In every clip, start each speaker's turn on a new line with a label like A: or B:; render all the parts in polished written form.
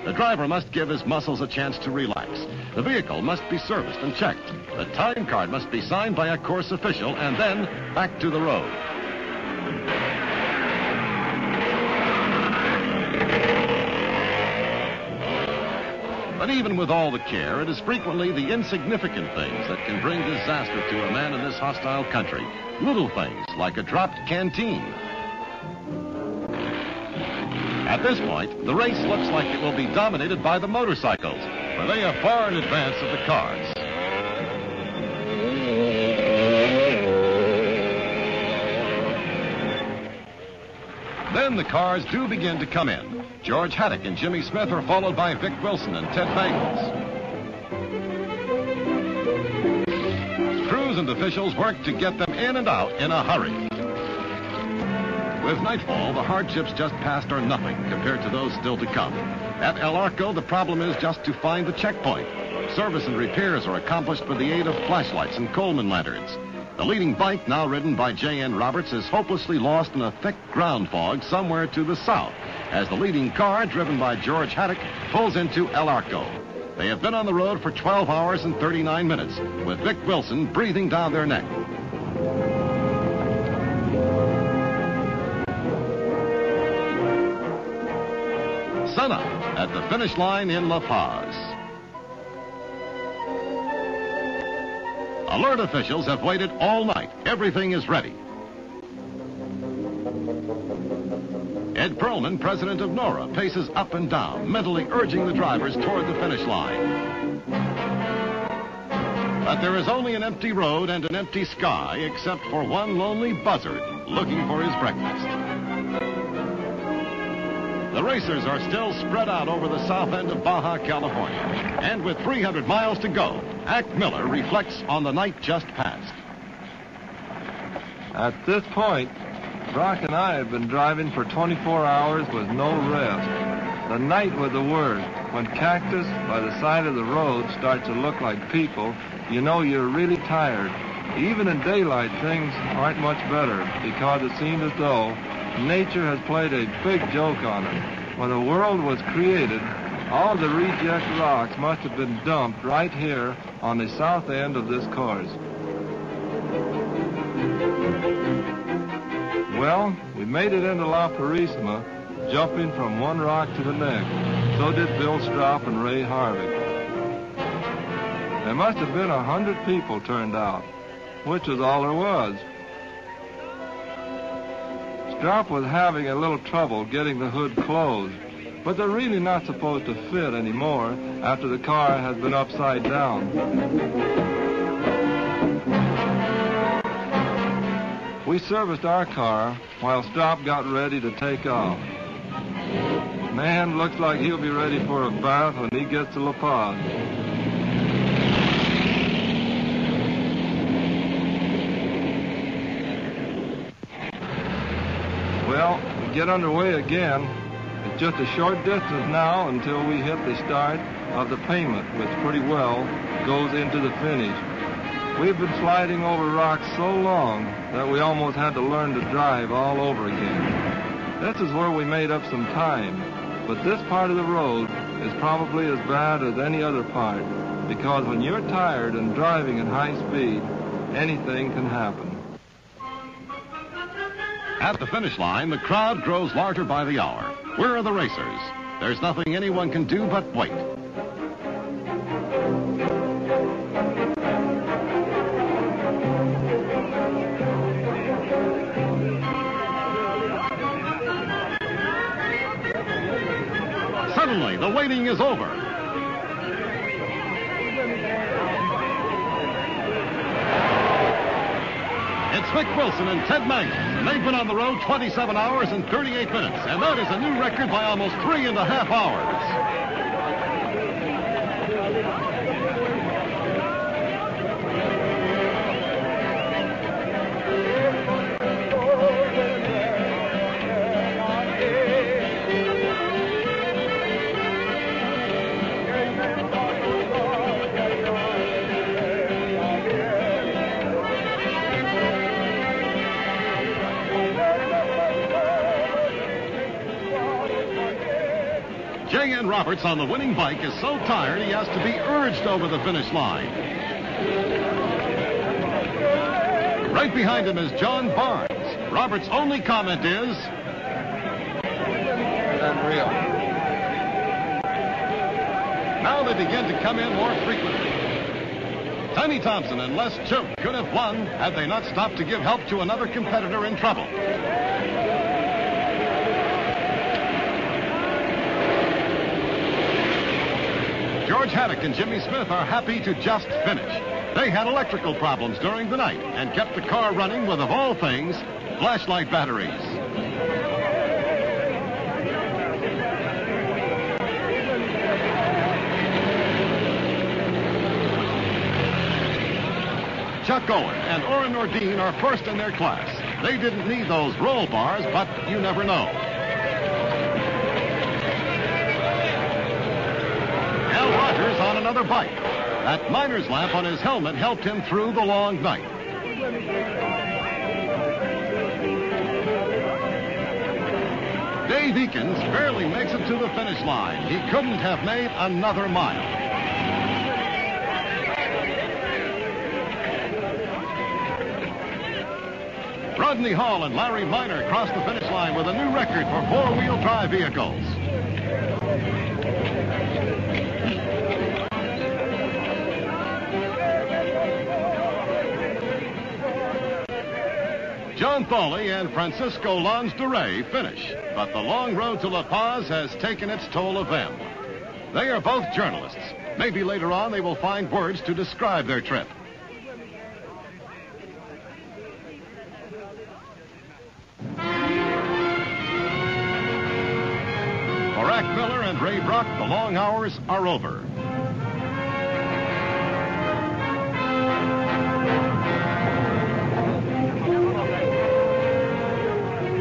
A: The driver must give his muscles a chance to relax. The vehicle must be serviced and checked. The time card must be signed by a course official, and then back to the road. But even with all the care, it is frequently the insignificant things that can bring disaster to a man in this hostile country. Little things like a dropped canteen. At this point, the race looks like it will be dominated by the motorcycles, for they are far in advance of the cars. Then the cars do begin to come in. George Haddock and Jimmy Smith are followed by Vic Wilson and Ted Bangles. Crews and officials work to get them in and out in a hurry. With nightfall, the hardships just past are nothing compared to those still to come. At El Arco, the problem is just to find the checkpoint. Service and repairs are accomplished with the aid of flashlights and Coleman lanterns. The leading bike, now ridden by J.N. Roberts, is hopelessly lost in a thick ground fog somewhere to the south, as the leading car, driven by George Haddock, pulls into El Arco. They have been on the road for 12 hours and 39 minutes, with Vic Wilson breathing down their neck. Sunup at the finish line in La Paz. Alert officials have waited all night. Everything is ready. Ed Perlman, president of NORA, paces up and down, mentally urging the drivers toward the finish line. But there is only an empty road and an empty sky, except for one lonely buzzard looking for his breakfast. The racers are still spread out over the south end of Baja, California. And with 300 miles to go, Ack Miller reflects on the night just past.
B: At this point, Brock and I have been driving for 24 hours with no rest. The night was the worst. When cactus by the side of the road start to look like people, you know you're really tired. Even in daylight, things aren't much better because it seems as though nature has played a big joke on us. When the world was created, all the reject rocks must have been dumped right here on the south end of this course. Well, we made it into La Purísima, jumping from one rock to the next. So did Bill Stropp and Ray Harvick. There must have been 100 people turned out, which was all there was. Stropp was having a little trouble getting the hood closed, but they're really not supposed to fit anymore after the car has been upside down. We serviced our car while Stropp got ready to take off. Man, looks like he'll be ready for a bath when he gets to La Paz. Well, we get underway again. It's just a short distance now until we hit the start of the pavement, which pretty well goes into the finish. We've been sliding over rocks so long that we almost had to learn to drive all over again. This is where we made up some time, but this part of the road is probably as bad as any other part, because when you're tired and driving at high speed, anything can happen.
A: At the finish line, the crowd grows larger by the hour. Where are the racers? There's nothing anyone can do but wait. Suddenly, the waiting is over. It's Vic Wilson and Ted Bangles, and they've been on the road 27 hours and 38 minutes, and that is a new record by almost 3.5 hours. Dan Roberts on the winning bike is so tired he has to be urged over the finish line. Right behind him is John Barnes. Roberts' only comment is,
B: unreal.
A: Now they begin to come in more frequently. Tiny Thompson and Les Choate could have won had they not stopped to give help to another competitor in trouble. George Haddock and Jimmy Smith are happy to just finish. They had electrical problems during the night and kept the car running with, of all things, flashlight batteries. Chuck Owen and Orrin Nordine are first in their class. They didn't need those roll bars, but you never know. Al Rogers on another bike. That miner's lamp on his helmet helped him through the long night. Dave Eakins barely makes it to the finish line. He couldn't have made another mile. Rodney Hall and Larry Miner crossed the finish line with a new record for four-wheel drive vehicles. John Thawley and Francisco Lons de Rey finish, but the long road to La Paz has taken its toll of them. They are both journalists. Maybe later on they will find words to describe their trip. For Ack Miller and Ray Brock, the long hours are over.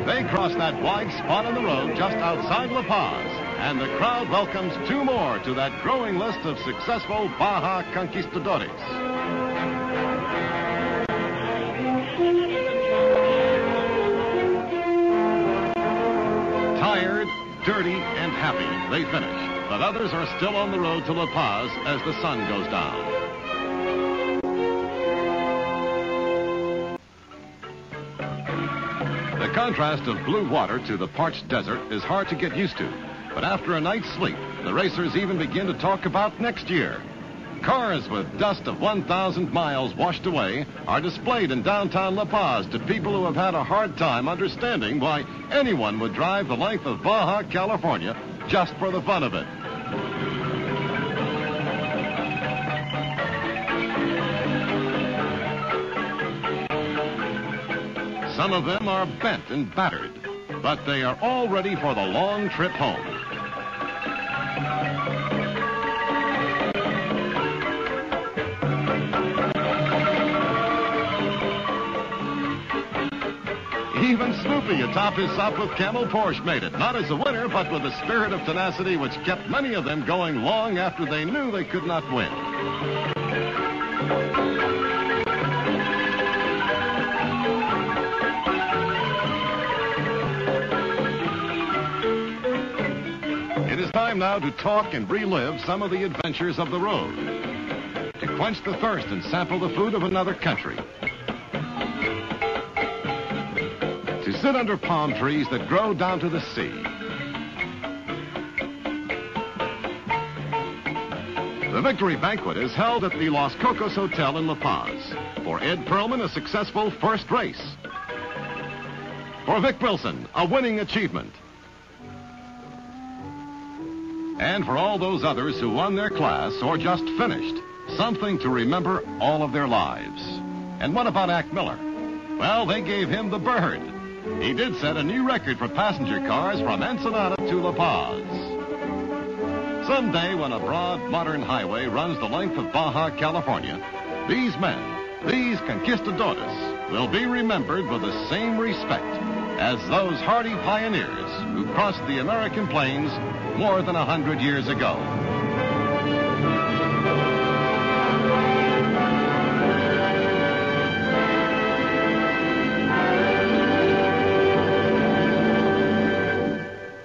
A: They cross that wide spot on the road just outside La Paz, and the crowd welcomes two more to that growing list of successful Baja conquistadores. Tired, dirty, and happy, they finish, but others are still on the road to La Paz as the sun goes down. The contrast of blue water to the parched desert is hard to get used to, but after a night's sleep, the racers even begin to talk about next year. Cars with dust of 1,000 miles washed away are displayed in downtown La Paz to people who have had a hard time understanding why anyone would drive the length of Baja, California, just for the fun of it. Some of them are bent and battered, but they are all ready for the long trip home. Even Snoopy atop his Southwest Camel Porsche made it, not as a winner, but with a spirit of tenacity which kept many of them going long after they knew they could not win. It is time now to talk and relive some of the adventures of the road, to quench the thirst and sample the food of another country, to sit under palm trees that grow down to the sea. The Victory Banquet is held at the Los Cocos Hotel in La Paz. For Ed Perlman, a successful first race. For Vic Wilson, a winning achievement. And for all those others who won their class or just finished, something to remember all of their lives. And what about Ack Miller? Well, they gave him the bird. He did set a new record for passenger cars from Ensenada to La Paz. Someday, when a broad, modern highway runs the length of Baja, California, these men, these conquistadores, will be remembered with the same respect as those hardy pioneers who crossed the American plains more than 100 years ago.